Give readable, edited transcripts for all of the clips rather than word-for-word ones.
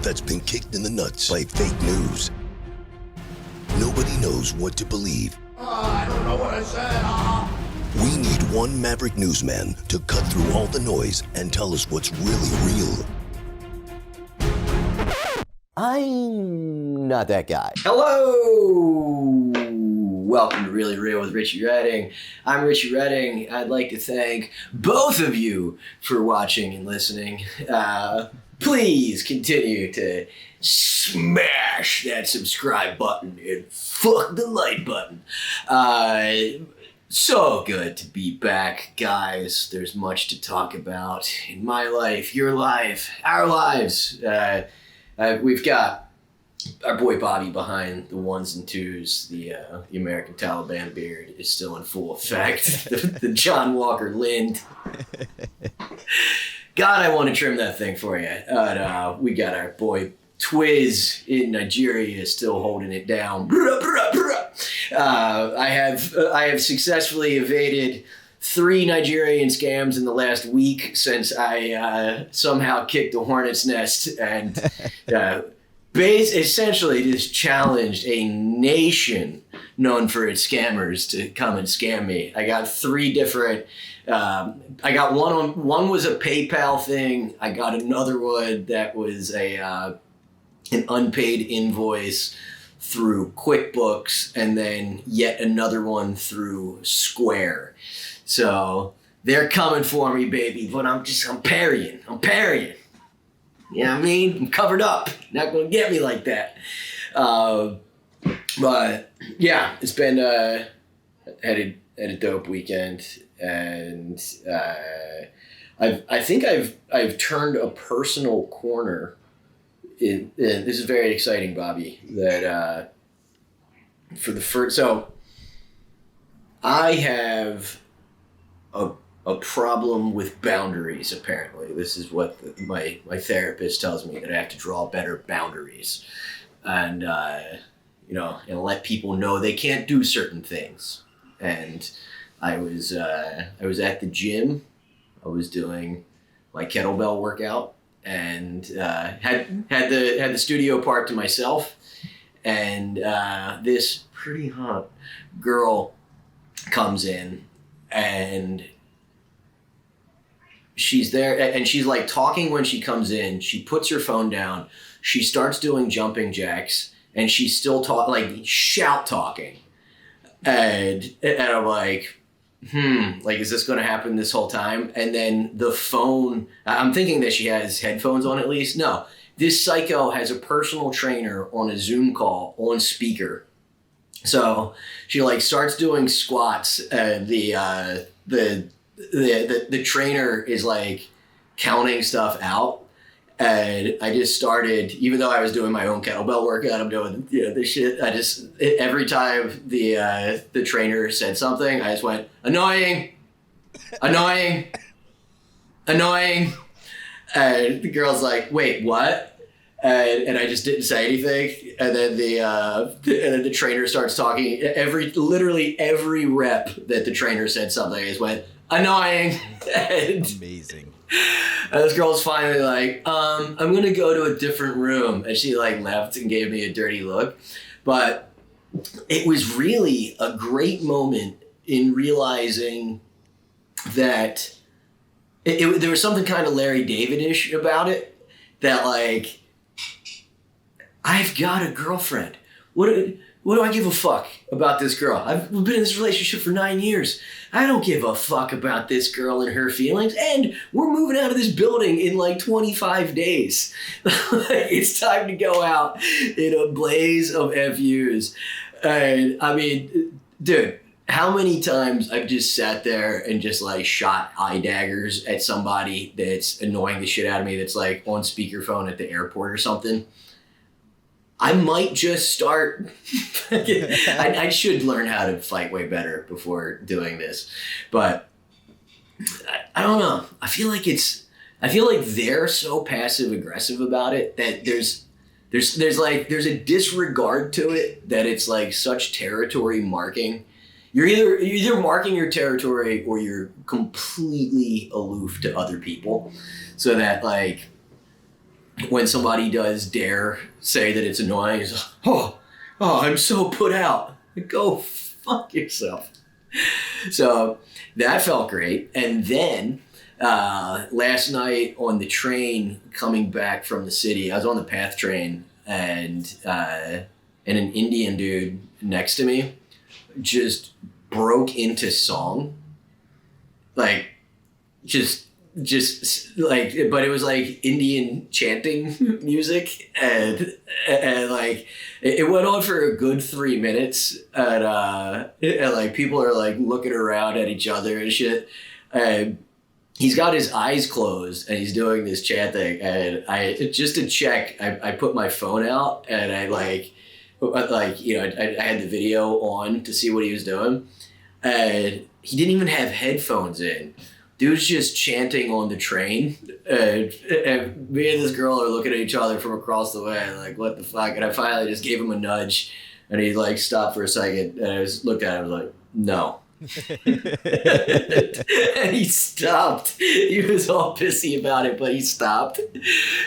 that's been kicked in the nuts by fake news. Nobody knows what to believe. I don't know what I said. We need one maverick newsman to cut through all the noise and tell us what's really real. I'm not that guy. Hello! Welcome to Really Real with Richie Redding. I'm Richie Redding. I'd like to thank both of you for watching and listening. Please continue to smash that subscribe button and fuck the like button. So good to be back, guys. There's much to talk about in my life, your life, our lives. We've got our boy Bobby behind the ones and twos. The American Taliban beard is still in full effect. the John Walker Lind. God, I want to trim that thing for you. We got our boy Twiz in Nigeria still holding it down. I have successfully evaded 3 Nigerian scams in the last week since I somehow kicked a hornet's nest and essentially just challenged a nation known for its scammers to come and scam me. I got 3 different. I got one was a PayPal thing. I got another one that was an unpaid invoice through QuickBooks, and then yet another one through Square. So they're coming for me, baby, but I'm parrying. You know what I mean? I'm covered up. Not gonna get me like that. But yeah, it's been had a dope weekend, and I think I've turned a personal corner. This is very exciting, Bobby. That for the first, so I have a problem with boundaries. Apparently, this is what my therapist tells me, that I have to draw better boundaries, and and let people know they can't do certain things. And I was at the gym. I was doing my kettlebell workout, and had the studio parked to myself, and this pretty hot girl comes in, and she's there, and she's like talking when she comes in. She puts her phone down. She starts doing jumping jacks, and she's still shout talking, and I'm like, is this going to happen this whole time? And then the phone, I'm thinking that she has headphones on at least. No, this psycho has a personal trainer on a Zoom call on speaker. So she starts doing squats, and the trainer is counting stuff out. And I just started, even though I was doing my own kettlebell workout, I'm doing this shit. Every time the trainer said something, I just went, annoying. And the girl's like, wait, what? And I just didn't say anything. And then the trainer starts talking. Literally every rep that the trainer said something, I just went, annoying. Amazing. And this girl's finally like, I'm going to go to a different room. And she left and gave me a dirty look. But it was really a great moment in realizing that there was something kind of Larry David-ish about it. That I've got a girlfriend. What do I give a fuck about this girl? I've been in this relationship for 9 years. I don't give a fuck about this girl and her feelings. And we're moving out of this building in 25 days. It's time to go out in a blaze of FUs. And I mean, dude, how many times I've just sat there and just shot eye daggers at somebody that's annoying the shit out of me, that's on speakerphone at the airport or something. I might just start. I should learn how to fight way better before doing this, but I don't know. I feel like they're so passive aggressive about it that there's a disregard to it, that it's such territory marking. You're either marking your territory or you're completely aloof to other people, so that when somebody does dare say that it's annoying, it's like, oh, I'm so put out. Go fuck yourself. So that felt great. And then last night on the train coming back from the city, I was on the PATH train, and an Indian dude next to me just broke into song. Like, just like, but it was like Indian chanting music, and like it went on for a good 3 minutes, and like people are like looking around at each other and shit, and he's got his eyes closed and he's doing this chanting, and I just to check, I put my phone out and I like you know, I had the video on to see what he was doing, and he didn't even have headphones in. Dude's just chanting on the train, and me and this girl are looking at each other from across the way, like, what the fuck? And I finally just gave him a nudge, and he like stopped for a second, and I just looked at him like, no. And he stopped. He was all pissy about it, but he stopped.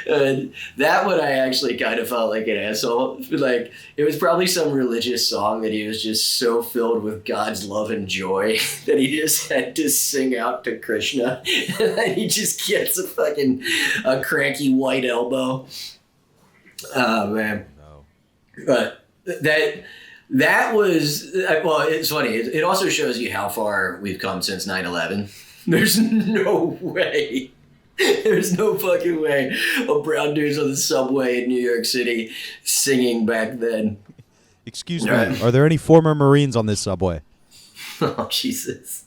And that one, I actually kind of felt like an asshole. Like, it was probably some religious song that he was just so filled with God's love and joy that he just had to sing out to Krishna. And then he just gets a cranky white elbow. Oh, man. No. But that was, well, it's funny. It also shows you how far we've come since 9/11. There's no way. There's no fucking way of brown dudes on the subway in New York City singing back then. Excuse me, are there any former Marines on this subway? Oh, Jesus.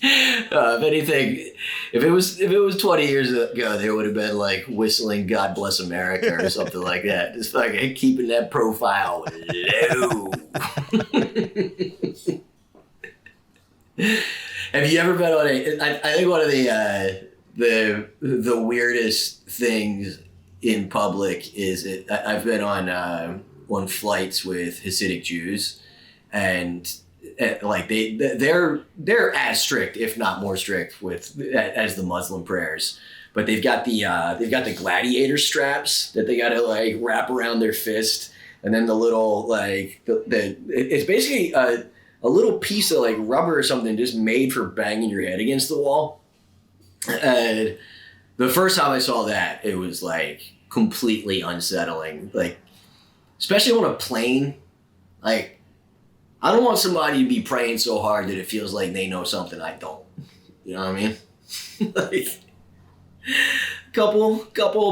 If anything, if it was 20 years ago, they would have been like whistling "God Bless America" or something like that. Just fucking keeping that profile low. Have you ever been on I think one of the weirdest things in public is I've been on flights with Hasidic Jews, and like they're as strict, if not more strict, with as the Muslim prayers. But they've got the gladiator straps that they got to like wrap around their fist, and then the little like it's basically a little piece of like rubber or something just made for banging your head against the wall. And the first time I saw that, it was like completely unsettling. Like, especially on a plane, like, I don't want somebody to be praying so hard that it feels like they know something I don't. You know what I mean? Like, couple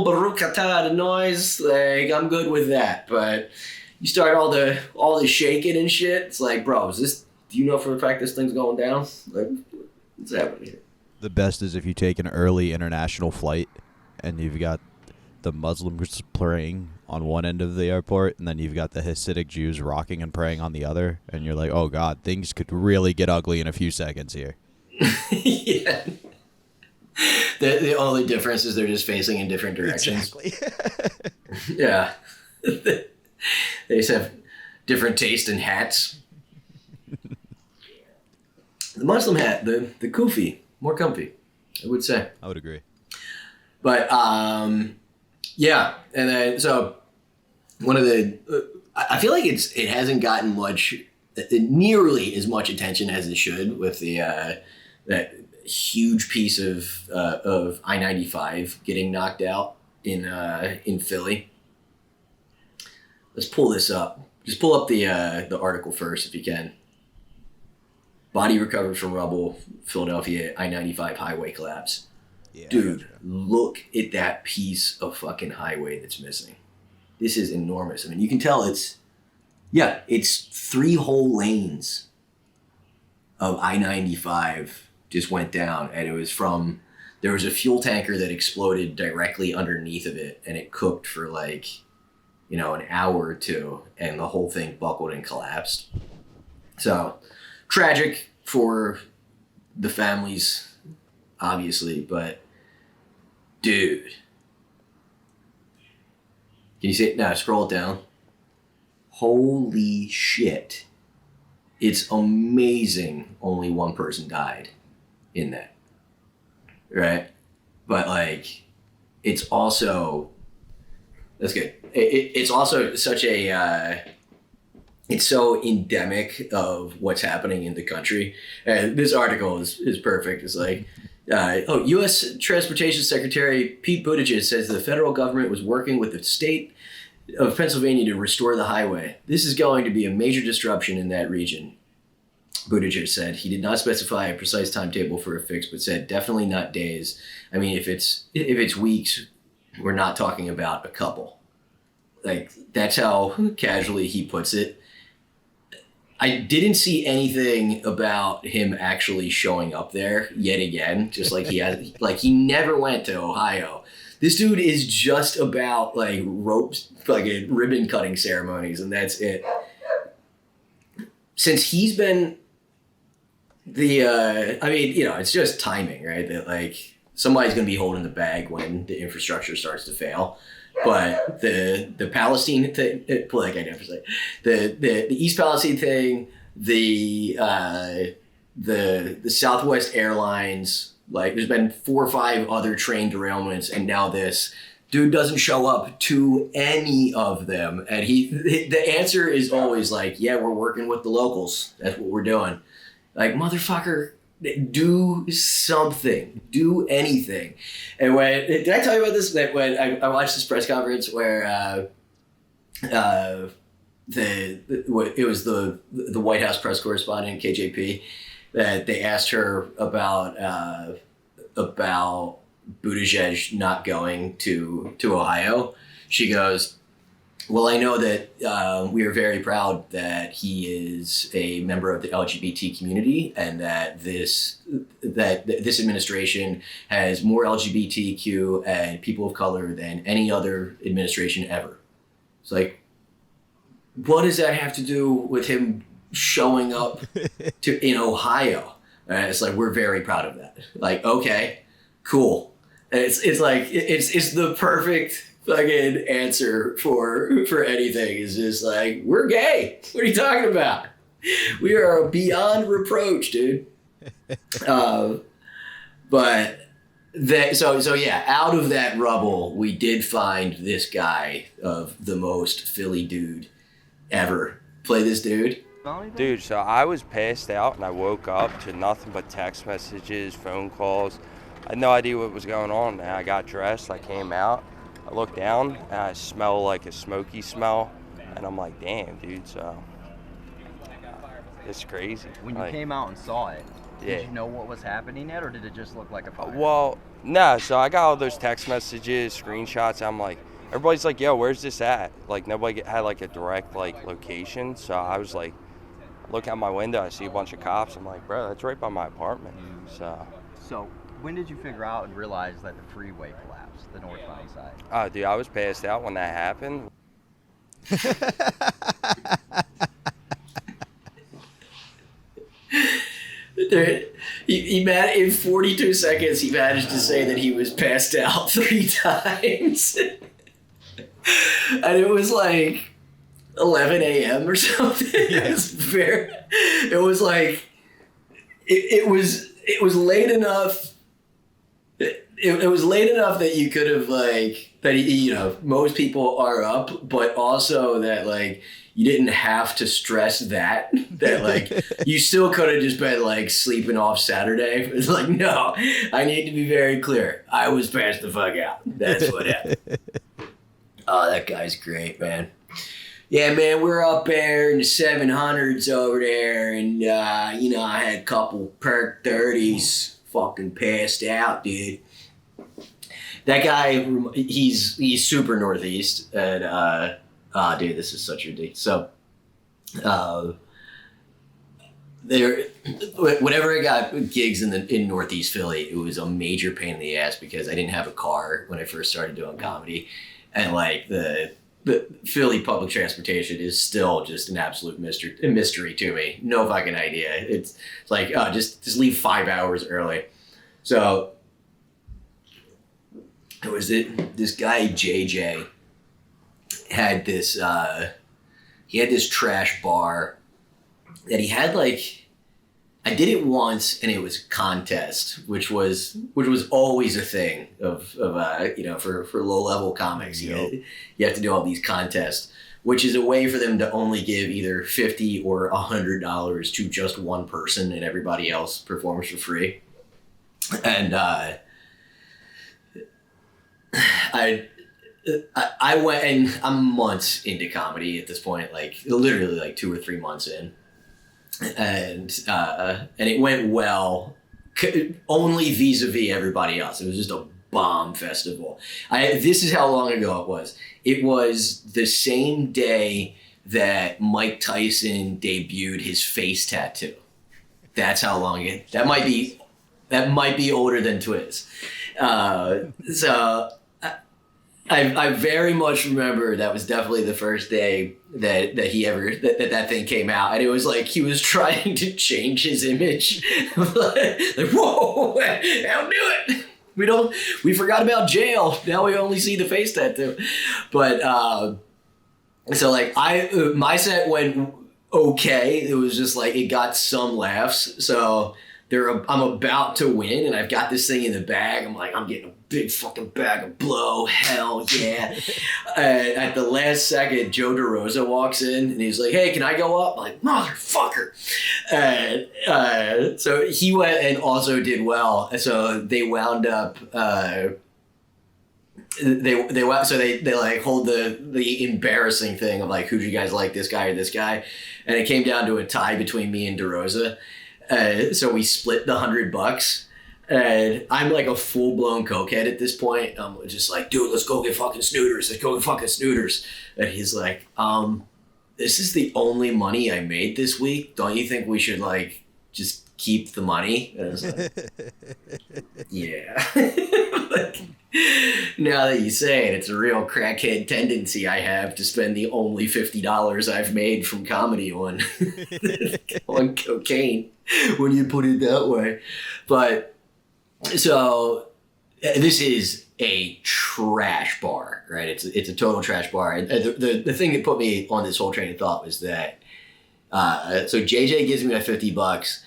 Baruch Atah noise, like, I'm good with that. But you start all the shaking and shit, it's like, bro, do you know for a fact this thing's going down? Like, what's happening here? The best is if you take an early international flight and you've got the Muslims praying on one end of the airport, and then you've got the Hasidic Jews rocking and praying on the other, and you're like, oh God, things could really get ugly in a few seconds here. Yeah. The only difference is they're just facing in different directions. Exactly. Yeah. They just have different taste in hats. The Muslim hat, the kufi, more comfy, I would say. I would agree. But, yeah, and then so one of I feel like it hasn't gotten nearly as much attention as it should with the that huge piece of I-95 getting knocked out in Philly. Let's pull this up. Just pull up the article first if you can. Body recovered from rubble, Philadelphia I-95 highway collapse. Yeah, dude, look at that piece of fucking highway that's missing. This is enormous. I mean, you can tell it's 3 whole lanes of I-95 just went down, and it was there was a fuel tanker that exploded directly underneath of it, and it cooked for like, an hour or two, and the whole thing buckled and collapsed. So, tragic for the families, obviously, but dude, can you see it? No, scroll it down. Holy shit. It's amazing only one person died in that. Right? But like, it's also That's good. It's also such a, it's so endemic of what's happening in the country. And this article is perfect. It's like, U.S. Transportation Secretary Pete Buttigieg says the federal government was working with the state of Pennsylvania to restore the highway. This is going to be a major disruption in that region, Buttigieg said. He did not specify a precise timetable for a fix, but said definitely not days. I mean, if it's weeks, we're not talking about a couple. Like, that's how casually he puts it. I didn't see anything about him actually showing up there yet again, just like he never went to Ohio. This dude is just about like ropes, like ribbon cutting ceremonies, and that's it. Since he's been it's just timing, right? That like somebody's going to be holding the bag when the infrastructure starts to fail. But the Palestine thing, like I never say, the East Palestine thing, the Southwest Airlines, like there's been 4 or 5 other train derailments, and now this dude doesn't show up to any of them, and the answer is always like, yeah, we're working with the locals. That's what we're doing. Like, motherfucker, do something, do anything. And did I tell you about this? That when I watched this press conference where it was the White House press correspondent, KJP, that they asked her about Buttigieg not going to Ohio. She goes, well, I know that we are very proud that he is a member of the LGBT community, and that this administration has more LGBTQ and people of color than any other administration ever. It's like, what does that have to do with him showing up in Ohio? It's like, we're very proud of that. Like, okay, cool. And it's like it's the perfect fucking answer for anything. Is just like, we're gay. What are you talking about? We are beyond reproach, dude. So yeah, out of that rubble, we did find this guy of the most Philly dude ever. Play this dude. Dude, so I was passed out and I woke up to nothing but text messages, phone calls. I had no idea what was going on. And I got dressed, I came out, I looked down, and I smell like a smoky smell. And I'm like, damn, dude, so it's crazy. When you came out and saw it, yeah. Did you know what was happening yet, or did it just look like a fire? Well, no, so I got all those text messages, screenshots. I'm like, everybody's like, yo, where's this at? Like, nobody had like a direct like location. So I was like, look out my window, I see a bunch of cops. I'm like, bro, that's right by my apartment. So when did you figure out and realize that the freeway collapsed, the northbound side? Oh, dude, I was passed out when that happened. In 42 seconds, he managed to say that he was passed out 3 times. And it was like 11 a.m. or something. Yes. It was like, it was late enough. It was late enough that you could have like, that, you know, most people are up, but also that like, you didn't have to stress that like, you still could have just been like sleeping off Saturday. It's like, no, I need to be very clear. I was passed the fuck out. That's what happened. Oh, that guy's great, man. Yeah, man, we're up there in the 700s over there, and, I had a couple perk 30s, fucking passed out, dude. That guy, he's super northeast, and, dude, this is such ridiculous. So, whenever I got gigs in Northeast Philly, it was a major pain in the ass because I didn't have a car when I first started doing comedy, and like the Philly public transportation is still just an absolute mystery to me. No fucking idea. It's like, just leave 5 hours early. So it was this guy JJ had this trash bar that he had like, I did it once, and it was a contest, which was always a thing of for low level comics. You have to do all these contests, which is a way for them to only give either $50 or $100 to just one person, and everybody else performs for free. And I went, and I'm months into comedy at this point, like literally like 2 or 3 months in. And it went well, only vis-a-vis everybody else. It was just a bomb festival. This is how long ago it was. It was the same day that Mike Tyson debuted his face tattoo. That's how long that might be older than Twiz. So I very much remember that was definitely the first day that he ever that thing came out, and it was like he was trying to change his image. Like, whoa, don't do it. We forgot about jail. Now we only see the face tattoo. But so like my set went okay. It was just like it got some laughs. So I'm about to win, and I've got this thing in the bag. I'm like, I'm getting a big fucking bag of blow. Hell yeah. At the last second, Joe DeRosa walks in, and he's like, hey, can I go up? I'm like, motherfucker. So he went and also did well. So they wound up, they like hold the embarrassing thing of like, who do you guys like, this guy or this guy? And it came down to a tie between me and DeRosa. So we split the $100, and I'm like a full blown cokehead at this point. I'm just like, dude, let's go get fucking snooters. Let's go get fucking snooters. And he's like, this is the only money I made this week. Don't you think we should like just keep the money? And I was like, yeah. Like, now that you say it, it's a real crackhead tendency I have to spend the only $50 I've made from comedy on on cocaine, when you put it that way. But so this is a trash bar, right? It's a total trash bar. And the thing that put me on this whole train of thought was that so JJ gives me my $50.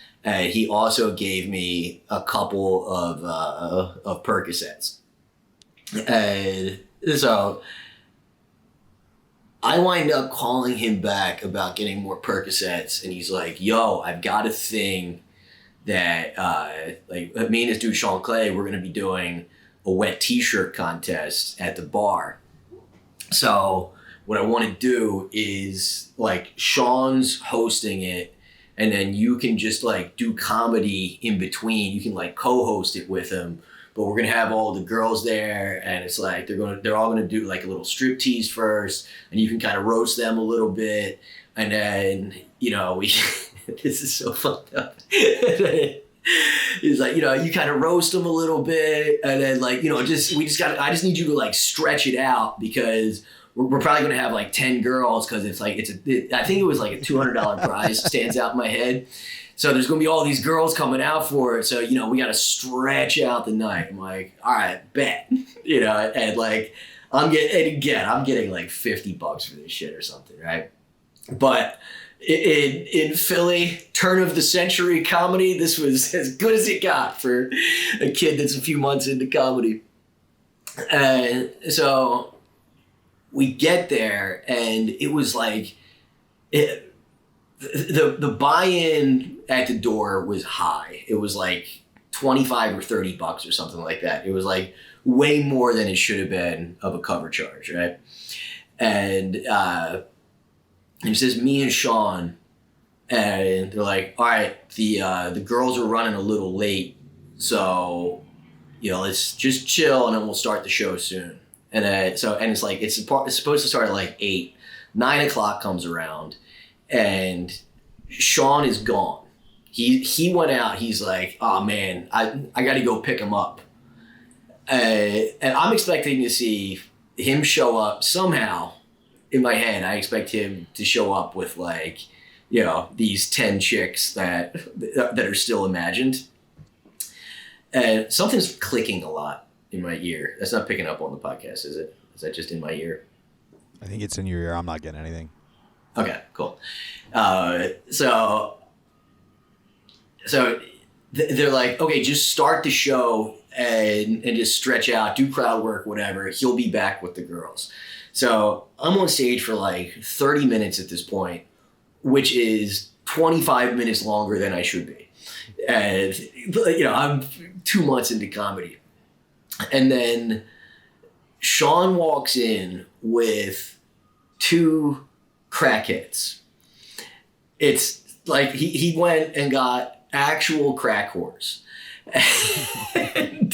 He also gave me a couple of Percocets. And so I wind up calling him back about getting more Percocets, and he's like, yo, I've got a thing that like me and this dude Sean Clay, we're gonna be doing a wet t-shirt contest at the bar. So what I want to do is like Sean's hosting it, and then you can just like do comedy in between. You can like co-host it with him. But we're gonna have all the girls there, and it's like they're all gonna do like a little strip tease first, and you can kind of roast them a little bit, and then this is so fucked up. He's like, you kind of roast them a little bit, and then like I just need you to like stretch it out, because we're probably gonna have like 10 girls, because it's like I think it was like a $200 prize stands out in my head. So there's going to be all these girls coming out for it. So, we got to stretch out the night. I'm like, all right, bet. And like, I'm getting like $50 for this shit or something, right? But in Philly, turn of the century comedy, this was as good as it got for a kid that's a few months into comedy. And so we get there, and it was like, the buy-in at the door was high. It was like $25 or $30 or something like that. It was like way more than it should have been of a cover charge, right? And it says me and Sean, and they're like, all right, the girls are running a little late, so let's just chill, and then we'll start the show soon. And it's like it's supposed to start at like 8. 9 o'clock comes around, and Sean is gone. He went out. He's like, oh man, I got to go pick him up. And I'm expecting to see him show up somehow. In my head, I expect him to show up with like, these 10 chicks that are still imagined. And something's clicking a lot in my ear. That's not picking up on the podcast, is it? Is that just in my ear? I think it's in your ear. I'm not getting anything. Okay, cool. So So they're like, okay, just start the show and just stretch out, do crowd work, whatever. He'll be back with the girls. So I'm on stage for like 30 minutes at this point, which is 25 minutes longer than I should be. And, you know, I'm 2 months into comedy. And then Sean walks in with 2 crackheads. It's like he went and got actual crack whores. And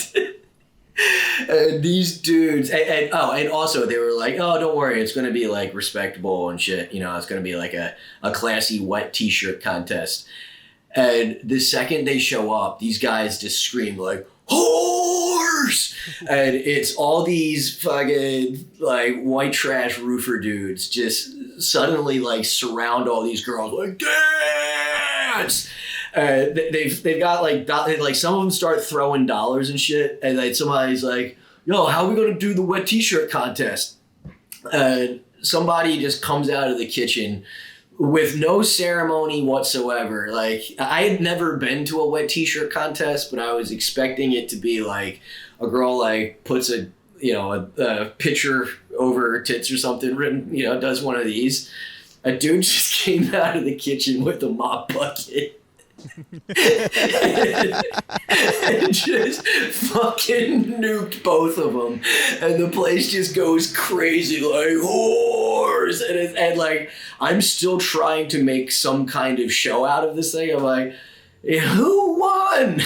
these dudes, and also they were like, oh, don't worry, it's going to be like respectable and shit. You know, it's going to be like a classy wet t-shirt contest. And the second they show up, these guys just scream like, whores! And it's all these fucking like white trash roofer dudes just suddenly like surround all these girls like, dance! They've got like some of them start throwing dollars and shit, and like somebody's like, yo, how are we gonna do the wet t-shirt contest? And somebody just comes out of the kitchen with no ceremony whatsoever. Like, I had never been to a wet t-shirt contest, but I was expecting it to be like a girl like puts a pitcher over her tits or something, you know, does one of these. A dude just came out of the kitchen with a mop bucket. And just fucking nuked both of them, and the place just goes crazy like whores, and like I'm still trying to make some kind of show out of this thing. I'm like, who won?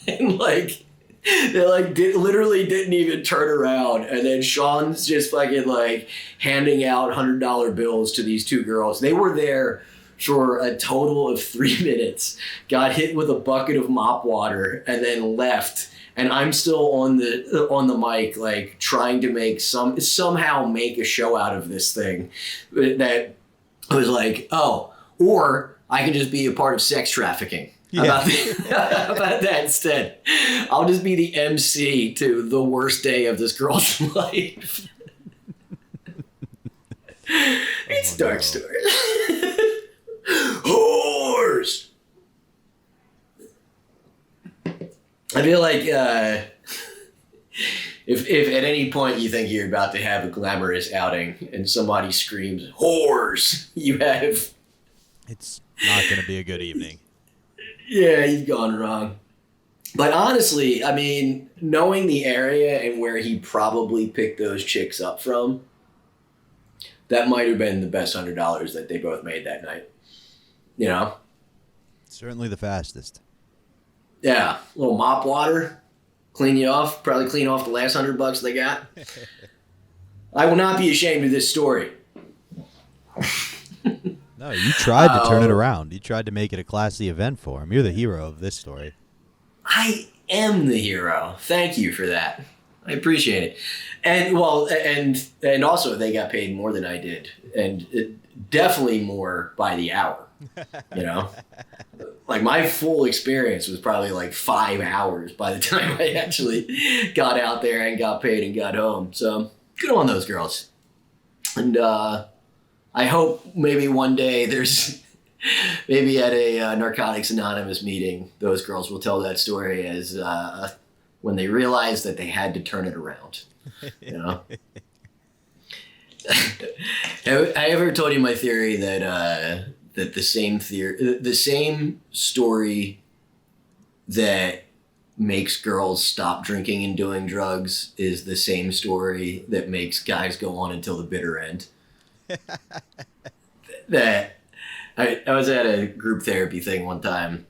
And like they like literally didn't even turn around, and then Sean's just fucking like handing out $100 bills to these 2 girls. They were there for a total of 3 minutes, got hit with a bucket of mop water, and then left. And I'm still on the mic, like trying to make somehow make a show out of this thing. That was like, oh, or I can just be a part of sex trafficking. Yeah. How about that instead? I'll just be the MC to the worst day of this girl's life. It's a dark story. Whores! I feel like if at any point you think you're about to have a glamorous outing and somebody screams whores, it's not going to be a good evening. Yeah, you've gone wrong. But honestly, I mean, knowing the area and where he probably picked those chicks up from, that might have been the best $100 that they both made that night. You know? Certainly the fastest. Yeah, a little mop water, clean you off, probably clean off the last $100 they got. I will not be ashamed of this story. No, you tried to turn it around. You tried to make it a classy event for him. You're the hero of this story. I am the hero. Thank you for that. I appreciate it. And well, and also they got paid more than I did, and definitely more by the hour. You know, like my full experience was probably like 5 hours by the time I actually got out there and got paid and got home. So good on those girls. And I hope maybe one day there's maybe at a Narcotics Anonymous meeting, those girls will tell that story as when they realized that they had to turn it around. You know. I ever told you my theory that that the same story that makes girls stop drinking and doing drugs is the same story that makes guys go on until the bitter end. That I was at a group therapy thing one time,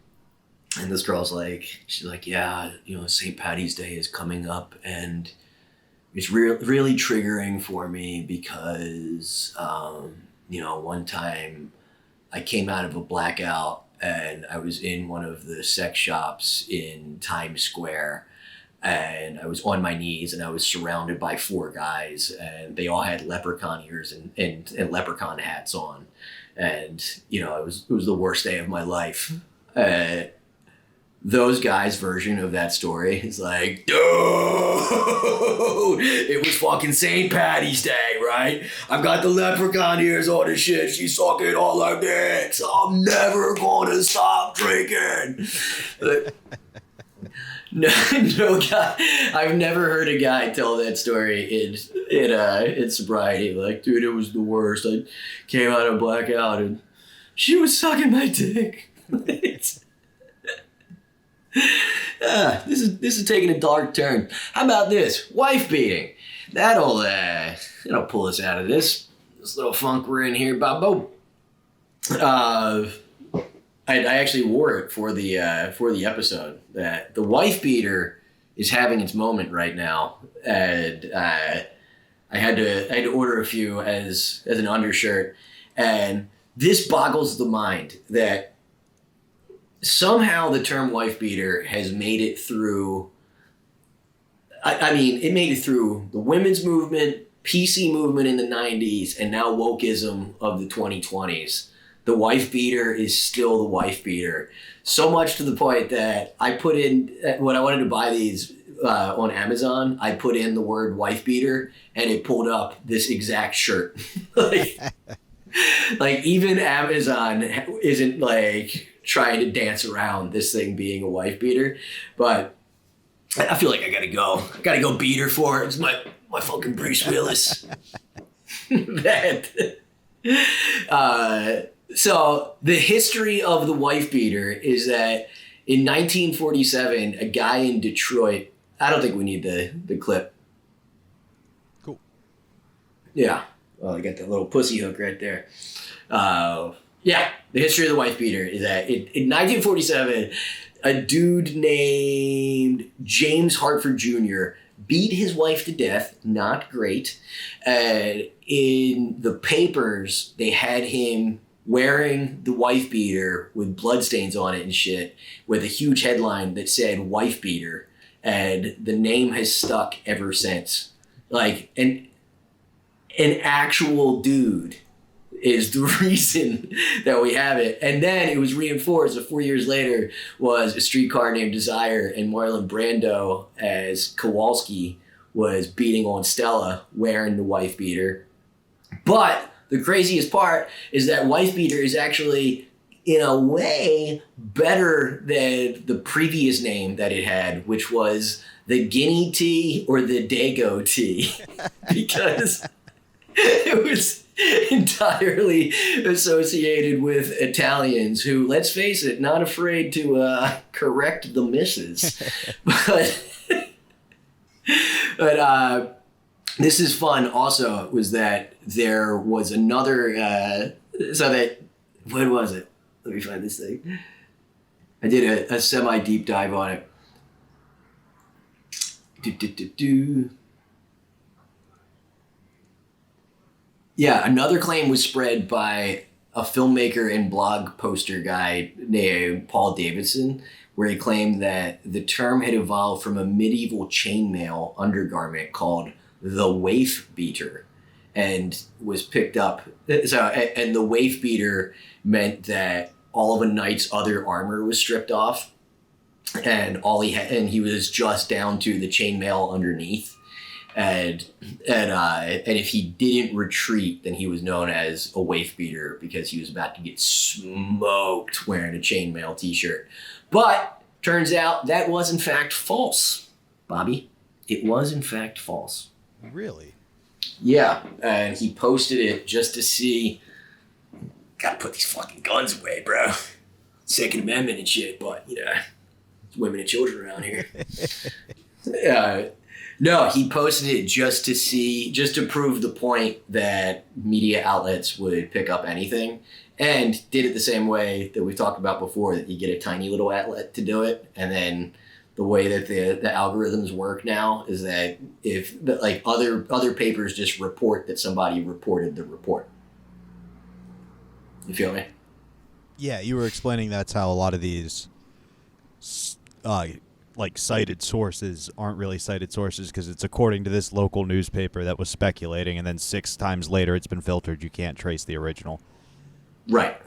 and this girl's like, she's like, yeah, you know, St. Patty's Day is coming up, and it's really triggering for me because, you know, one time I came out of a blackout and I was in one of the sex shops in Times Square, and I was on my knees and I was surrounded by 4 guys, and they all had leprechaun ears and leprechaun hats on. And, you know, it was the worst day of my life. those guys' version of that story is like, dude, it was fucking St. Patty's Day, right? I've got the leprechaun ears on and shit. She's sucking all her dicks. I'm never gonna stop drinking. No guy. I've never heard a guy tell that story in sobriety. Like, dude, it was the worst. I came out of blackout and she was sucking my dick. This is taking a dark turn. How about this? Wife beating. That'll pull us out of this little funk we're in here, Bobo. I actually wore it for the episode. That the wife beater is having its moment right now, and I had to order a few as an undershirt, and this boggles the mind that somehow the term wife beater has made it through. I mean, it made it through the women's movement, PC movement in the 90s, and now wokeism of the 2020s. The wife beater is still the wife beater. So much to the point that I put in, when I wanted to buy these on Amazon, I put in the word wife beater and it pulled up this exact shirt. like even Amazon isn't like trying to dance around this thing being a wife beater. But I feel like I gotta go. I gotta go beat her for it. It's my fucking Bruce Willis. So the history of the wife beater is that in 1947, a guy in Detroit, I don't think we need the clip. Cool. Yeah. Well, I got that little pussy hook right there. Yeah. The history of the wife beater is that in 1947, a dude named James Hartford Jr. beat his wife to death. Not great. In the papers, they had him wearing the wife beater with bloodstains on it and shit, with a huge headline that said wife beater, and the name has stuck ever since. Like an actual dude is the reason that we have it. And then it was reinforced. So 4 years later was A Streetcar Named Desire, and Marlon Brando as Kowalski was beating on Stella wearing the wife beater. But the craziest part is that wife beater is actually, in a way, better than the previous name that it had, which was the Guinea tea or the Dago tea, because it was entirely associated with Italians who, let's face it, not afraid to correct the misses. But this is fun also, was that there was another, when was it? Let me find this thing. I did a semi-deep dive on it. Yeah, another claim was spread by a filmmaker and blog poster guy named Paul Davidson, where he claimed that the term had evolved from a medieval chainmail undergarment called the waif beater, and was picked up. And the waif beater meant that all of a knight's other armor was stripped off, and all he had, and he was just down to the chainmail underneath. And if he didn't retreat, then he was known as a waif beater because he was about to get smoked wearing a chainmail t-shirt. But turns out that was in fact false, Bobby. It was in fact false. Really? Yeah, and he posted it just to see. Gotta put these fucking guns away, bro. Second Amendment and shit, but you know, women and children around here. No, he posted it just to see, just to prove the point that media outlets would pick up anything, and did it the same way that we've talked about before, that you get a tiny little outlet to do it, and then the way that the algorithms work now is that if like other papers just report that somebody reported the report. You feel me? Yeah, you were explaining that's how a lot of these like cited sources aren't really cited sources because it's according to this local newspaper that was speculating, and then 6 times later it's been filtered. You can't trace the original. Right.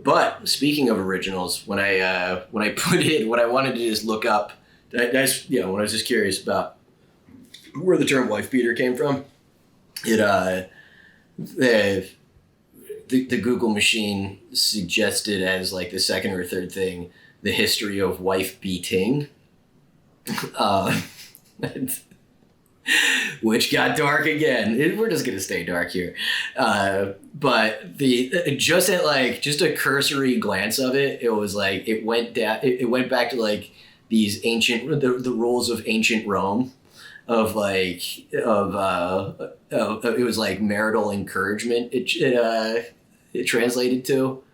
But speaking of originals, when I put in what I wanted to just look up, that's when I was just curious about where the term wife beater came from. It the Google machine suggested as like the second or third thing the history of wife beating, which got dark again. We're just gonna stay dark here, but just a cursory glance of it, it was like it went down. It went back to like these ancient the rules of ancient Rome. It was like marital encouragement. It translated to,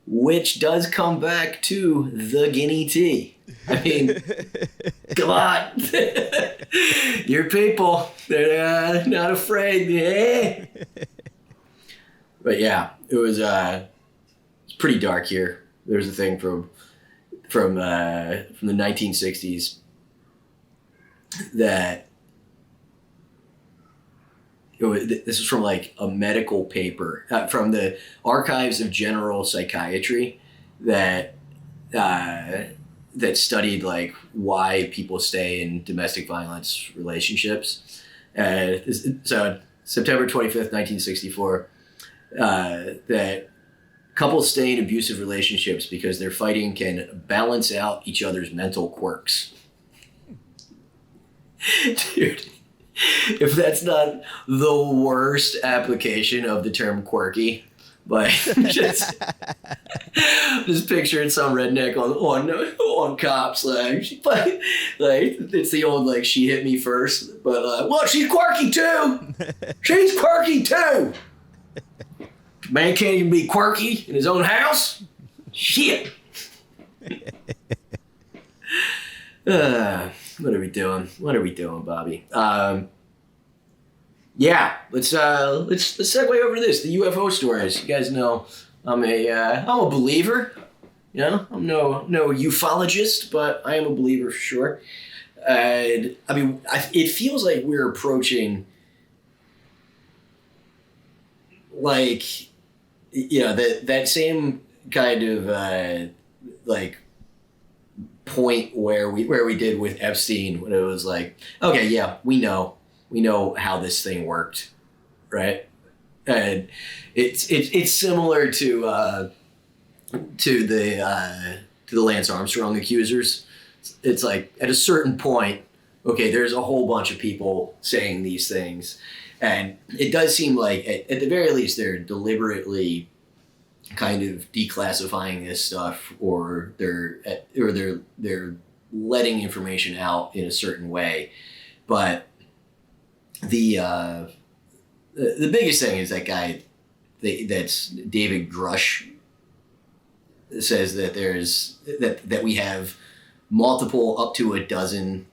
which does come back to the guinea tea. I mean, come on, your people, they're not afraid. Eh? But yeah, it's pretty dark here. There's a thing from the 1960s that. This is from like a medical paper from the Archives of General Psychiatry that studied like why people stay in domestic violence relationships. So September 25th, 1964, that couples stay in abusive relationships because their fighting can balance out each other's mental quirks. Dude. If that's not the worst application of the term quirky, but just picturing some redneck on cops like it's the old like she hit me first, but well, she's quirky too. She's quirky too. Man can't even be quirky in his own house. Shit. What are we doing? What are we doing, Bobby? Yeah, let's segue over to this, the UFO stories. You guys know I'm a believer. You know, I'm no ufologist, but I am a believer for sure. And I mean, it feels like we're approaching like, you know, that same kind of like point where we did with Epstein, when it was like, okay, yeah, we know how this thing worked, right? And it's similar to the Lance Armstrong accusers. It's like at a certain point, okay, there's a whole bunch of people saying these things, and it does seem like at the very least they're deliberately kind of declassifying this stuff, or they're letting information out in a certain way. But the biggest thing is that guy that's David Grush says that that we have multiple up to a dozen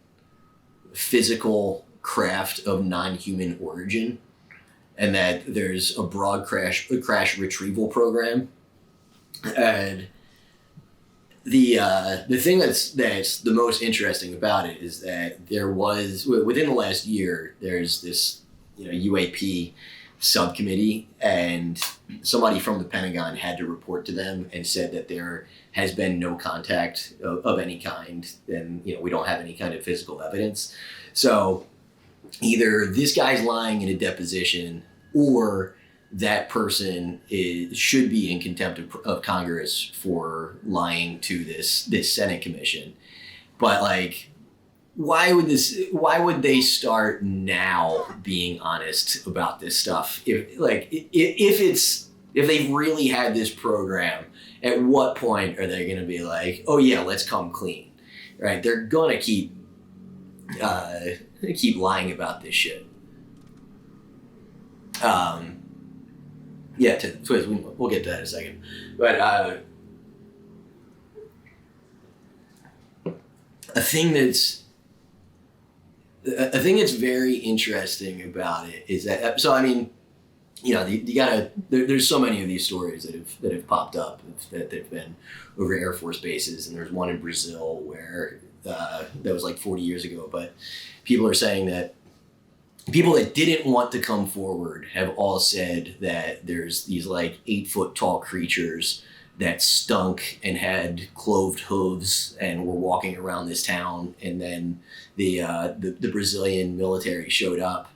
physical craft of non-human origin, and that there's a broad crash retrieval program. And the thing that's the most interesting about it is that there was, within the last year, there's this UAP subcommittee, and somebody from the Pentagon had to report to them and said that there has been no contact of any kind, and we don't have any kind of physical evidence. So either this guy's lying in a deposition, or that person should be in contempt of Congress for lying to this Senate commission. But like, why would they start now being honest about this stuff? If they've really had this program, at what point are they going to be like, oh yeah, let's come clean, right? They're going to keep lying about this shit. Yeah, we'll get to that in a second. But a thing that's very interesting about it is that, so I mean, you gotta, there's so many of these stories that have popped up that have been over Air Force bases, and there's one in Brazil where that was like 40 years ago, but people are saying that people that didn't want to come forward have all said that there's these like 8 foot tall creatures that stunk and had cloved hooves and were walking around this town. And then the Brazilian military showed up.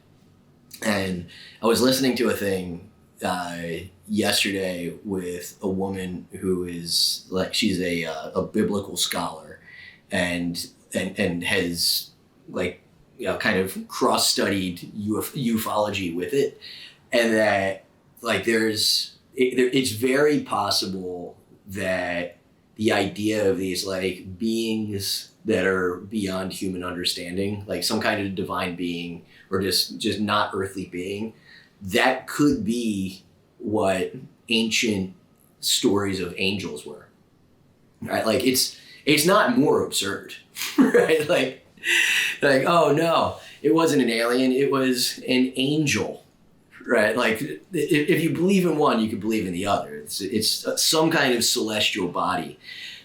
And I was listening to a thing yesterday with a woman who is like, she's a biblical scholar and has like, you know, kind of cross-studied ufology with it. And that like it's very possible that the idea of these like beings that are beyond human understanding, like some kind of divine being or just not earthly being, that could be what ancient stories of angels were, right? Like it's not more absurd, right? Like, oh no, it wasn't an alien, it was an angel, right? Like if you believe in one, you can believe in the other. It's some kind of celestial body.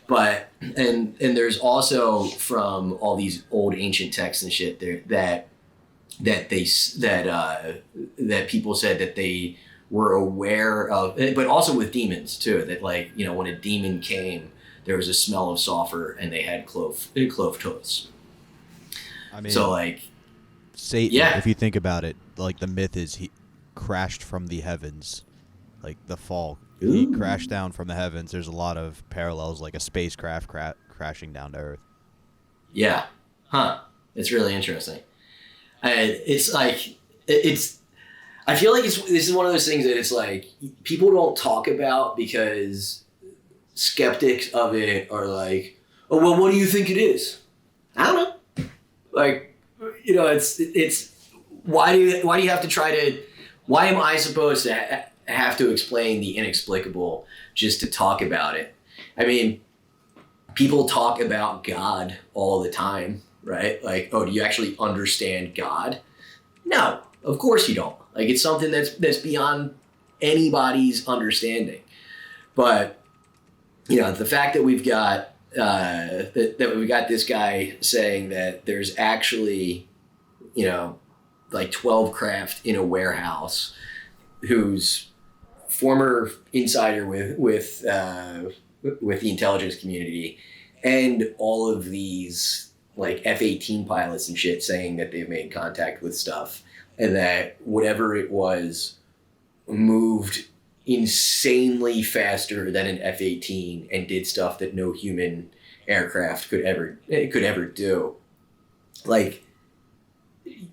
But and there's also from all these old ancient texts and shit there that people said that they were aware of, but also with demons too, that like, you know, when a demon came, there was a smell of sulfur and they had clove toes. I mean, so like Satan, yeah. if you think about it, like the myth is he crashed from the heavens, like the fall. Ooh. He crashed down from the heavens. There's a lot of parallels, like a spacecraft crashing down to Earth. Yeah. Huh. It's really interesting. It's like, I feel like this is one of those things that it's like people don't talk about because skeptics of it are like, oh, well, what do you think it is? I don't know. Like, you know, it's why do you have to try to, why am I supposed to have to explain the inexplicable just to talk about it? I mean, people talk about God all the time, right? Like, oh, do you actually understand God? No, of course you don't. Like, it's something that's beyond anybody's understanding. But, you know, the fact that we've got that we've got this guy saying that there's actually, you know, like 12 craft in a warehouse who's former insider with the intelligence community, and all of these like F-18 pilots and shit saying that they've made contact with stuff, and that whatever it was moved insanely faster than an F-18 and did stuff that no human aircraft could ever do. Like, an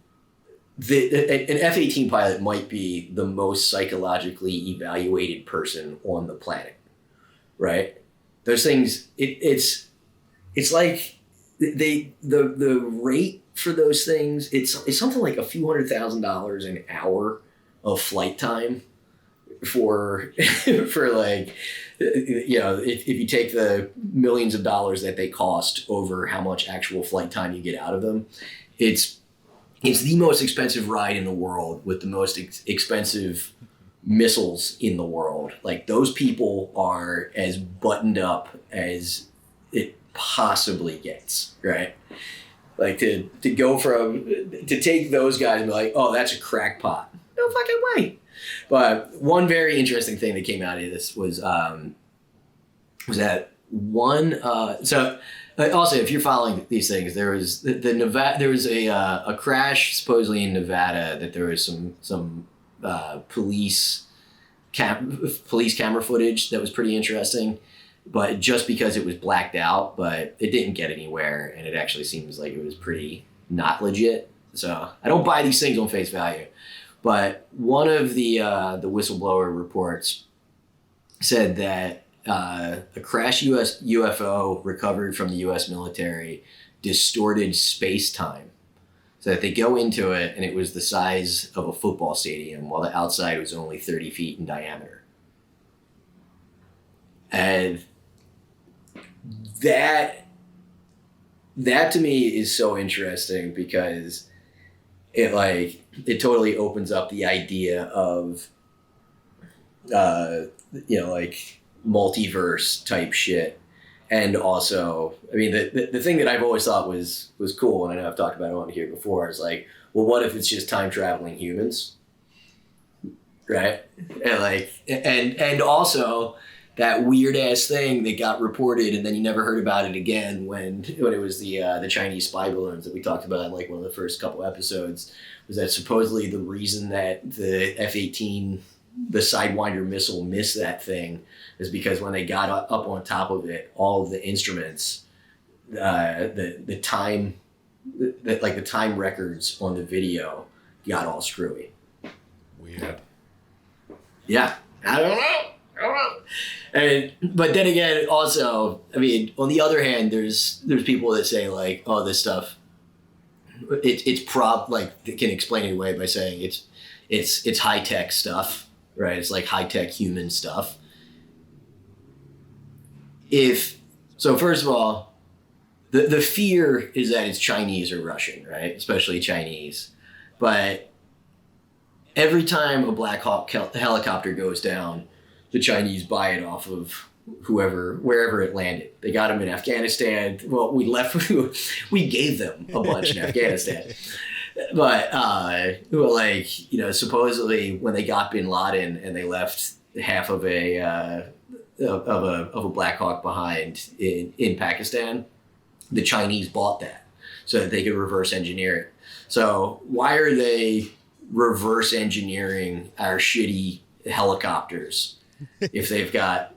F-18 pilot might be the most psychologically evaluated person on the planet, right? Those things, it's like the rate for those things, it's something like a few $100,000 an hour of flight time for like, you know, if you take the millions of dollars that they cost over how much actual flight time you get out of them, it's the most expensive ride in the world with the most expensive missiles in the world. Like, those people are as buttoned up as it possibly gets, right? Like, to go from, to take those guys and be like, oh, that's a crackpot. No fucking way. But one very interesting thing that came out of this was that one, also, if you're following these things, there was there was a crash supposedly in Nevada that there was some police camera footage that was pretty interesting, but just because it was blacked out, but it didn't get anywhere, and it actually seems like it was pretty not legit. So I don't buy these things on face value. But one of the whistleblower reports said that a crash UFO recovered from the U.S. military distorted space-time, so that they go into it and it was the size of a football stadium while the outside was only 30 feet in diameter. And that to me is so interesting because it totally opens up the idea of like multiverse type shit. And also, I mean, the thing that I've always thought was cool, and I know I've talked about it on here before, is like, well, what if it's just time traveling humans, right? And like, and also that weird ass thing that got reported, and then you never heard about it again when it was the Chinese spy balloons that we talked about in like one of the first couple episodes, was that supposedly the reason that the F-18, the Sidewinder missile, missed that thing is because when they got up on top of it, all of the instruments, the time records on the video got all screwy. Weird. Yeah, I don't know. But then again, also, I mean, on the other hand, there's people that say like, oh, this stuff, they can explain it away by saying it's high tech stuff, right? It's like high tech human stuff. So first of all, the fear is that it's Chinese or Russian, right? Especially Chinese, but every time a Black Hawk helicopter goes down, the Chinese buy it off of wherever it landed. They got them in Afghanistan. Well, we gave them a bunch in Afghanistan. But, supposedly when they got Bin Laden and they left half of a Black Hawk behind in Pakistan, the Chinese bought that so that they could reverse engineer it. So why are they reverse engineering our shitty helicopters if they've got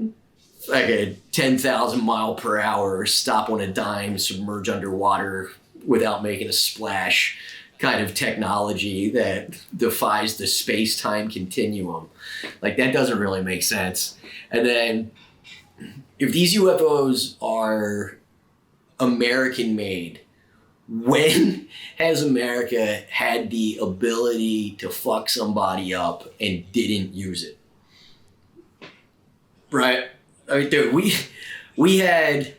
like a 10,000 mile per hour stop on a dime, submerge underwater without making a splash kind of technology that defies the space-time continuum? Like, that doesn't really make sense. And then if these UFOs are American made, when has America had the ability to fuck somebody up and didn't use it? Right? I mean, dude, we had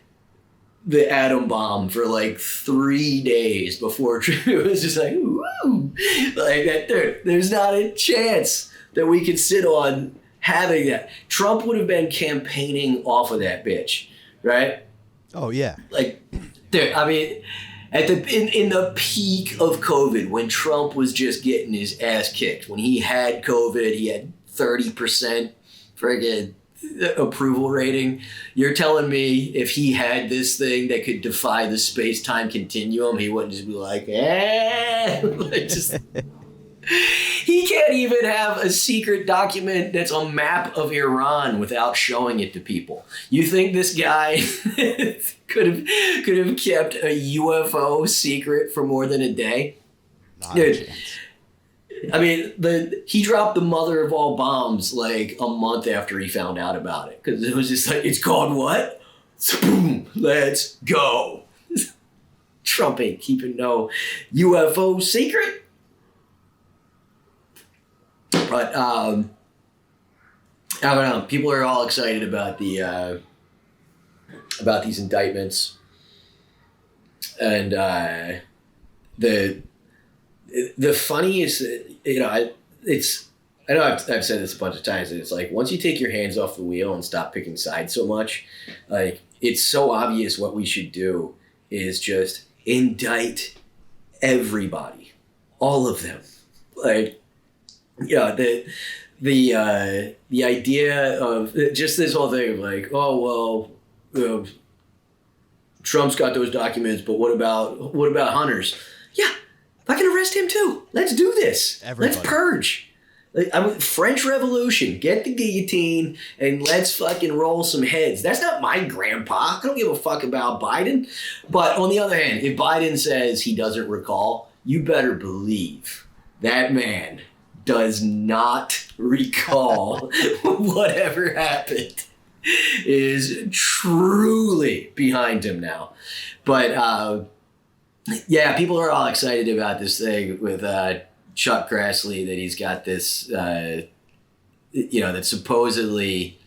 the atom bomb for like 3 days before it was just like, woo! Like that, dude, there's not a chance that we could sit on having that. Trump would have been campaigning off of that bitch, right? Oh, yeah. Like, dude, I mean, in the peak of COVID, when Trump was just getting his ass kicked, when he had COVID, he had 30% friggin' approval rating. You're telling me if he had this thing that could defy the space-time continuum, he wouldn't just be like, like just... He can't even have a secret document that's a map of Iran without showing it to people. You think this guy could have kept a UFO secret for more than a day? Dude, I mean, he dropped the mother of all bombs like a month after he found out about it, because it was just like, it's called what? Boom, let's go. Trump ain't keeping no UFO secret. But I don't know. People are all excited about about these indictments, and the funniest, I know I've said this a bunch of times, and it's like, once you take your hands off the wheel and stop picking sides so much, like, it's so obvious what we should do is just indict everybody, all of them, like. Yeah, the idea of just this whole thing of like, oh well, Trump's got those documents, but what about Hunter's? Yeah, I can arrest him too. Let's do this. Everybody. Let's purge. French Revolution. Get the guillotine and let's fucking roll some heads. That's not my grandpa. I don't give a fuck about Biden. But on the other hand, if Biden says he doesn't recall, you better believe that man does not recall whatever happened, is truly behind him now. But yeah, people are all excited about this thing with Chuck Grassley, that he's got this, that supposedly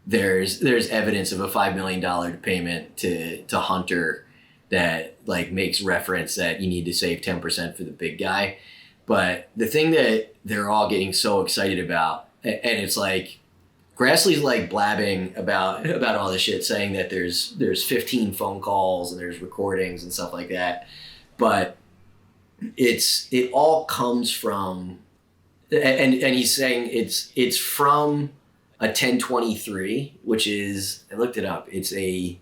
there's evidence of a $5 million payment to Hunter that like makes reference that you need to save 10% for the big guy. But the thing that they're all getting so excited about, and it's like, Grassley's like blabbing about all this shit, saying that there's 15 phone calls and there's recordings and stuff like that. But it all comes from, and he's saying it's from a 1023, which is, I looked it up. It's a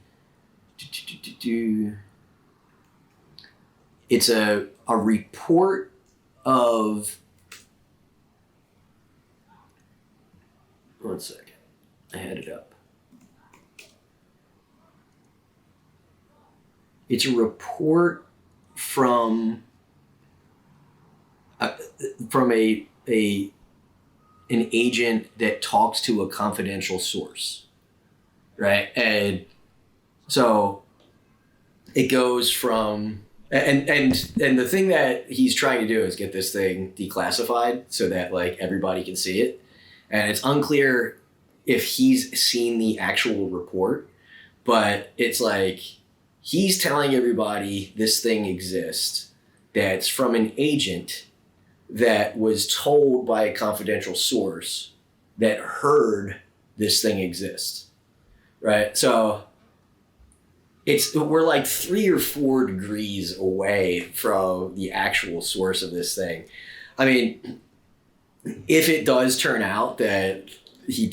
report of, one second, I had it up. It's a report from an agent that talks to a confidential source, right? And so it goes from, and the thing that he's trying to do is get this thing declassified so that like everybody can see it. And it's unclear if he's seen the actual report, but it's like he's telling everybody this thing exists that's from an agent that was told by a confidential source that heard this thing exist, right? So we're like 3 or 4 degrees away from the actual source of this thing. I mean, if it does turn out that he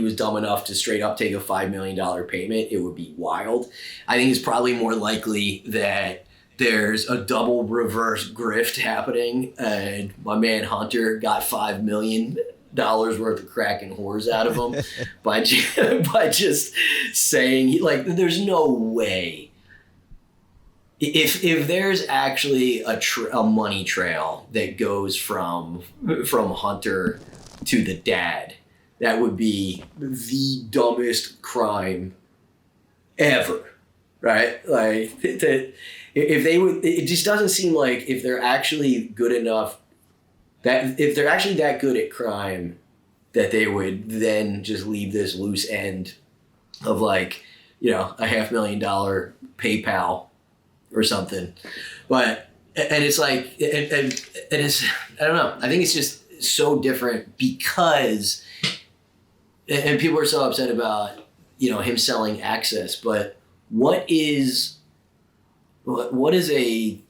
was dumb enough to straight up take a $5 million payment, it would be wild. I think it's probably more likely that there's a double reverse grift happening, and my man Hunter got $5 million worth of crack and whores out of him by just saying, like, there's no way. If there's actually a money trail that goes from Hunter to the dad, that would be the dumbest crime ever, right? Like, if they would, it just doesn't seem like if they're actually good enough, that if they're actually that good at crime, that they would then just leave this loose end of like, a $500,000 PayPal or something. But, and it's like, and it's, I don't know. I think it's just so different because, and people are so upset about, him selling access, but what is a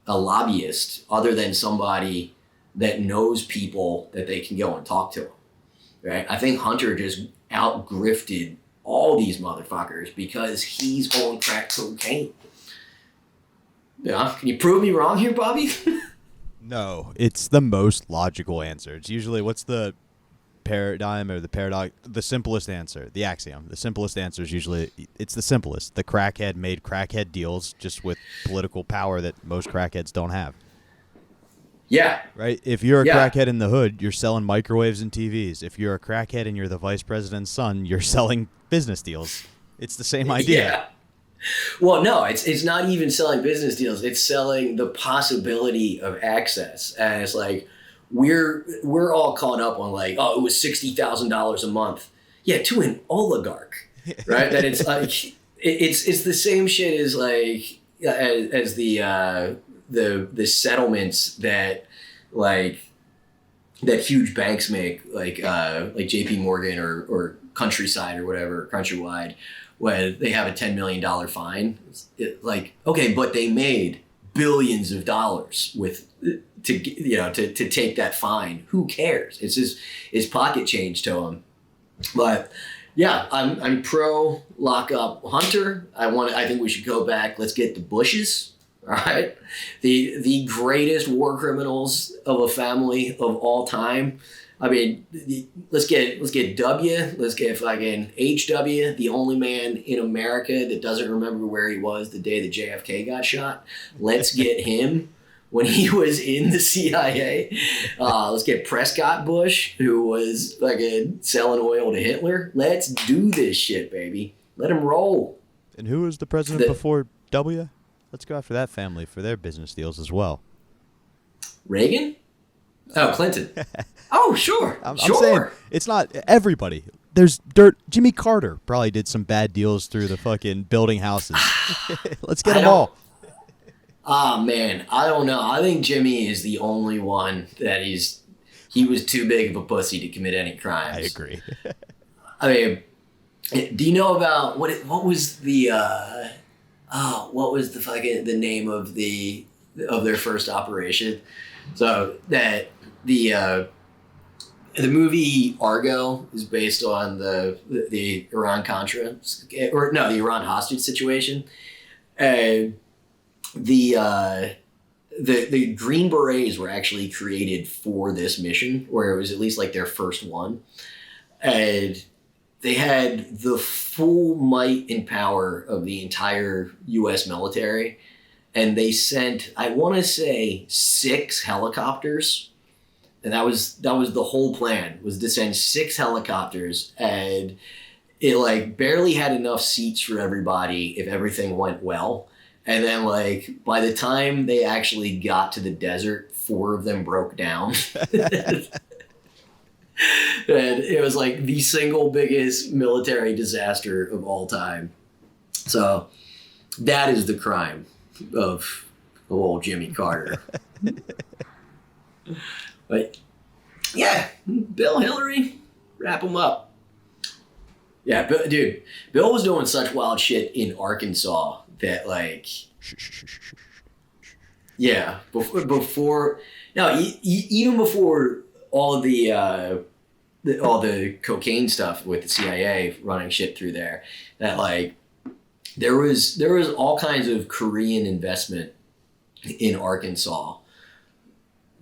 lobbyist other than somebody that knows people that they can go and talk to them, right? I think Hunter just out-grifted all these motherfuckers because he's on crack cocaine. Yeah, can you prove me wrong here, Bobby? No, it's the most logical answer. It's usually, what's the paradigm or the paradox? The simplest answer, the axiom. The simplest answer is usually, it's the simplest. The crackhead made crackhead deals just with political power that most crackheads don't have. Yeah. Right? If you're a crackhead in the hood, you're selling microwaves and TVs. If you're a crackhead and you're the vice president's son, you're selling business deals. It's the same idea. Yeah. Well, no, it's not even selling business deals. It's selling the possibility of access. And it's like, we're all caught up on like, oh, it was $60,000 a month. Yeah, to an oligarch, right? That it's like, it's the same shit as like, as the settlements that like that huge banks make, like JP Morgan or Countryside or whatever, Countrywide, when they have a $10 million fine. Like, okay, but they made billions of dollars to take that fine. Who cares? It's just, it's pocket change to them. But yeah, I'm pro lock up Hunter. I think we should go back. Let's get the Bushes. All right, the greatest war criminals of a family of all time. I mean, let's get W. Let's get fucking HW, the only man in America that doesn't remember where he was the day that JFK got shot. Let's get him when he was in the CIA. Let's get Prescott Bush, who was fucking selling oil to Hitler. Let's do this shit, baby. Let him roll. And who was the president before W? Let's go after that family for their business deals as well. Reagan? Oh, Clinton. Oh, sure. I'm saying it's not everybody. There's dirt. Jimmy Carter probably did some bad deals through the fucking building houses. Let's get them all. Ah, man. I don't know. I think Jimmy is the only one that he was too big of a pussy to commit any crimes. I agree. I mean, do you know about what was the the name of their first operation? So that The movie Argo is based on the Iran-Contra, or no, the Iran hostage situation. The Green Berets were actually created for this mission, or it was at least like their first one. And they had the full might and power of the entire U.S. military. And they sent, I want to say, 6 helicopters. And that was the whole plan, was to send 6 helicopters. And it like barely had enough seats for everybody if everything went well. And then like by the time they actually got to the desert, 4 of them broke down. And it was like the single biggest military disaster of all time. So that is the crime of old Jimmy Carter. But yeah, Bill, Hillary, wrap them up. Yeah, dude, Bill was doing such wild shit in Arkansas that like, yeah, before no, even before all the cocaine stuff with the CIA running shit through there, that like there was all kinds of Korean investment in Arkansas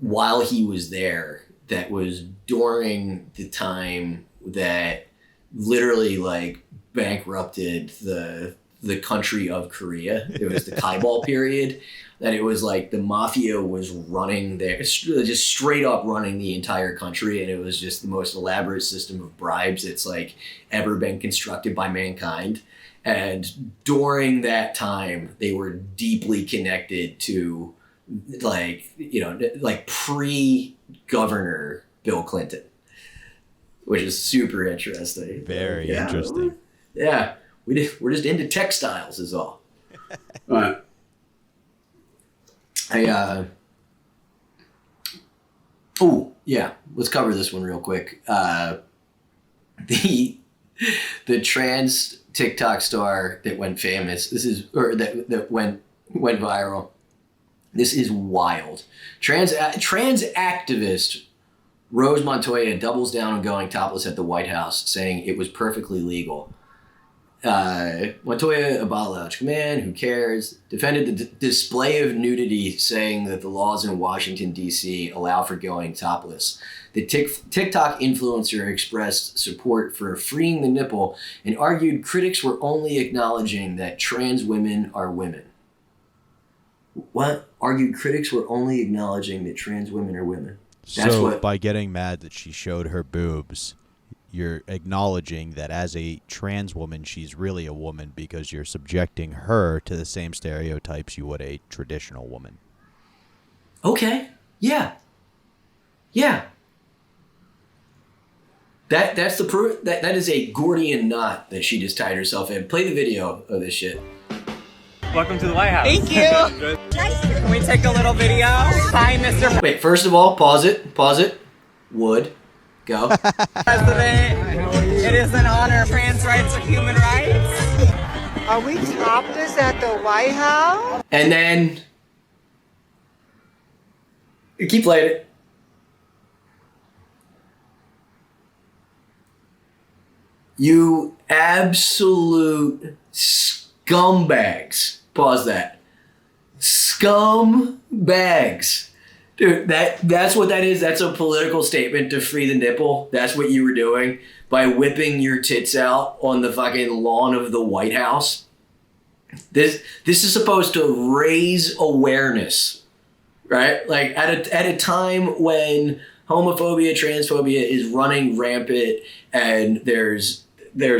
while he was there. That was during the time that literally like bankrupted the country of Korea. It was the Kaibal period, that it was like the mafia was running there, just straight up running the entire country, and it was just the most elaborate system of bribes that's like ever been constructed by mankind. And during that time, they were deeply connected to like, you know, like pre-governor Bill Clinton, which is super interesting. Very interesting. Yeah. We're just into textiles is all. All right. Oh, yeah. Let's cover this one real quick. The trans TikTok star that went famous. That went viral. This is wild. Trans activist Rose Montoya doubles down on going topless at the White House, saying it was perfectly legal. Montoya, a biological man, who cares, defended the display of nudity, saying that the laws in Washington, D.C. allow for going topless. The TikTok influencer expressed support for freeing the nipple and argued critics were only acknowledging that trans women are women. What? Argued critics were only acknowledging that trans women are women. By getting mad that she showed her boobs, you're acknowledging that as a trans woman, she's really a woman because you're subjecting her to the same stereotypes you would a traditional woman. Okay. Yeah. Yeah. That's the proof. That is a Gordian knot that she just tied herself in. Play the video of this shit. Welcome to the White House. Thank you. Can we take a little video? Hi, Mr. Wait, first of all, pause it. Wood. Go. President, it is an honor. Trans rights are human rights. Are we topless at the White House? And then, keep playing it. You absolute scumbags. Pause that. Scumbags. Dude, that's what that is. That's a political statement to free the nipple. That's what you were doing by whipping your tits out on the fucking lawn of the White House. This is supposed to raise awareness, right? Like at a time when homophobia, transphobia is running rampant, and there's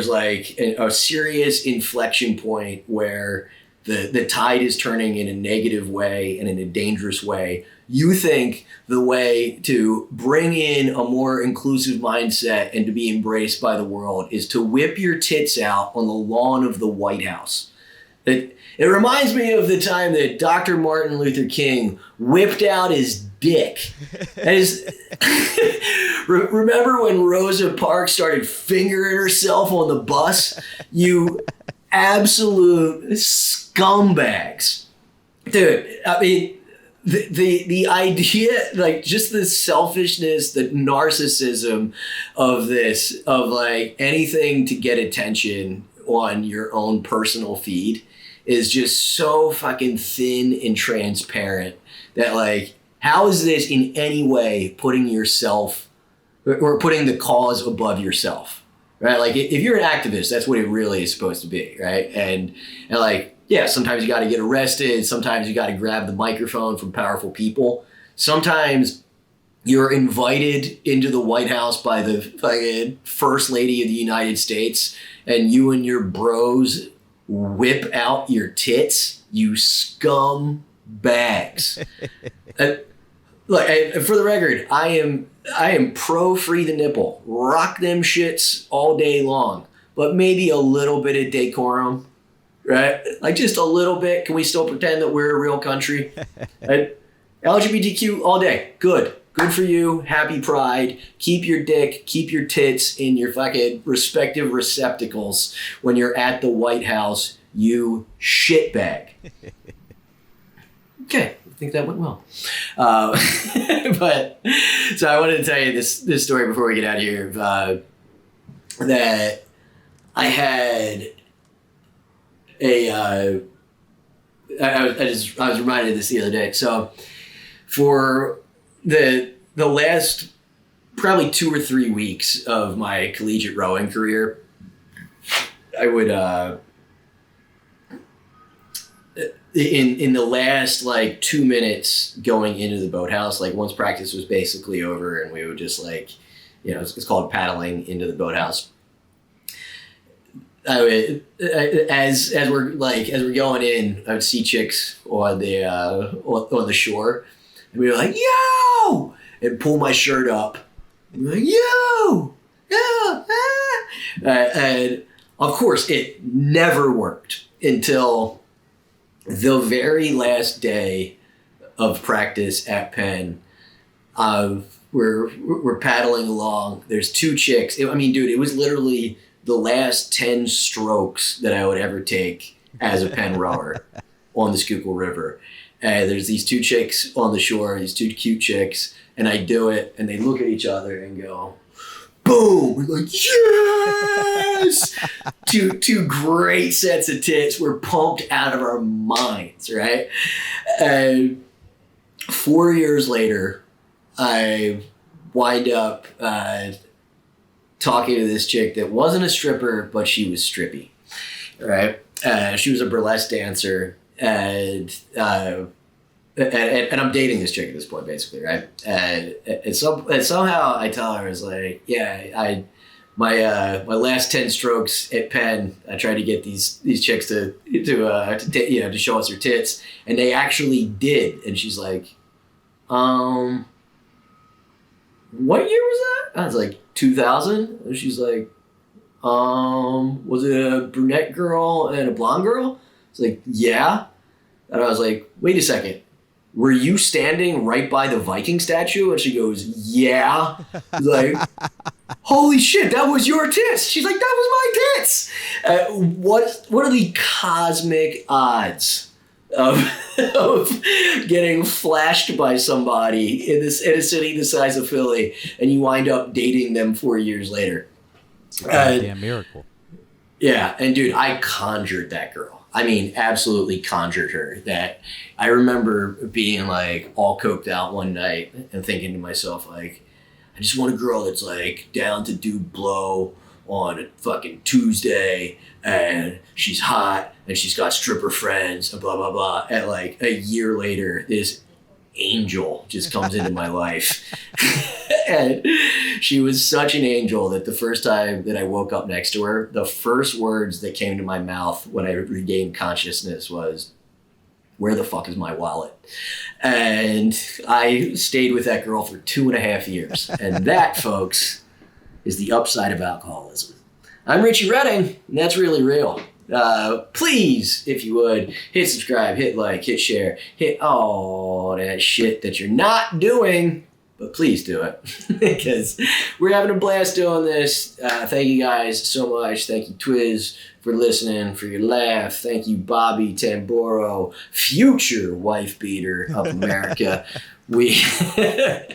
like a serious inflection point where the tide is turning in a negative way and in a dangerous way. You think the way to bring in a more inclusive mindset and to be embraced by the world is to whip your tits out on the lawn of the White House. It reminds me of the time that Dr. Martin Luther King whipped out his dick. Remember when Rosa Parks started fingering herself on the bus? You absolute scumbags. Dude, I mean, the idea, like just the selfishness, the narcissism of this, of like anything to get attention on your own personal feed is just so fucking thin and transparent that like, how is this in any way putting yourself or putting the cause above yourself, right? Like if you're an activist, that's what it really is supposed to be, right? And like, yeah, sometimes you got to get arrested. Sometimes you got to grab the microphone from powerful people. Sometimes you're invited into the White House by the fucking First Lady of the United States, and you and your bros whip out your tits, you scum bags. Look, for the record, I am pro free the nipple. Rock them shits all day long, but maybe a little bit of decorum, right? Like just a little bit. Can we still pretend that we're a real country? Right? LGBTQ all day. Good for you. Happy Pride. Keep your dick, keep your tits in your fucking respective receptacles when you're at the White House, you shitbag. Okay, I think that went well. But so I wanted to tell you this story before we get out of here. That I had I was reminded of this the other day. So for the last probably 2 or 3 weeks of my collegiate rowing career, I would in the last like 2 minutes going into the boathouse, like once practice was basically over and we would just like, you know, it's called paddling into the boathouse. I would, as we're going in, I would see chicks on the shore, and we were like, "Yo!" and pull my shirt up, and be like, "Yo, yeah!" And of course, it never worked until the very last day of practice at Penn. We're paddling along. There's 2 chicks. I mean, dude, it was literally the last 10 strokes that I would ever take as a Penn rower on the Schuylkill River. And there's these 2 chicks on the shore, these 2 cute chicks, and I do it, and they look at each other and go, boom! We're like, yes! two great sets of tits. We're pumped out of our minds, right? And 4 years later, I wind up talking to this chick that wasn't a stripper, but she was strippy, right? She was a burlesque dancer, and I'm dating this chick at this point, basically, right? And somehow I tell her, I was like, yeah, my last 10 strokes at Penn, I tried to get these chicks to show us their tits, and they actually did. And she's like, what year was that? I was like, 2000. And she's like, was it a brunette girl and a blonde girl? It's like, yeah. And I was like, wait a second. Were you standing right by the Viking statue? And she goes, yeah. I was like, holy shit, that was your tits. She's like, that was my tits. What are the cosmic odds of getting flashed by somebody in a city the size of Philly, and you wind up dating them 4 years later? It's a goddamn miracle. Yeah, and dude, I conjured that girl. I mean, absolutely conjured her. That I remember being like all coked out one night and thinking to myself, like, I just want a girl that's like down to do blow on a fucking Tuesday, and she's hot and she's got stripper friends and blah blah blah. And like a year later, this angel just comes into my life. And she was such an angel that the first time that I woke up next to her, the first words that came to my mouth when I regained consciousness was, where the fuck is my wallet? And I stayed with that girl for 2.5 years. And that, folks, is the upside of alcoholism. I'm Richie Redding, and that's really real. Please, if you would, hit subscribe, hit like, hit share, hit all that shit that you're not doing. but please do it because we're having a blast doing this. Thank you guys so much. Thank you, Twiz, for listening, for your laugh. Thank you, Bobby Tamboro, future wife beater of America. This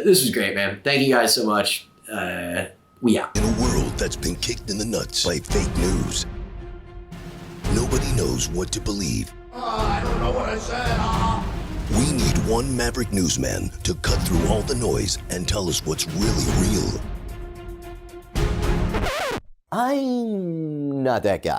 was great, man. Thank you guys so much. We out. In a world that's been kicked in the nuts by fake news, nobody knows what to believe. I don't know what I said. We need one maverick newsman to cut through all the noise and tell us what's really real. I'm not that guy.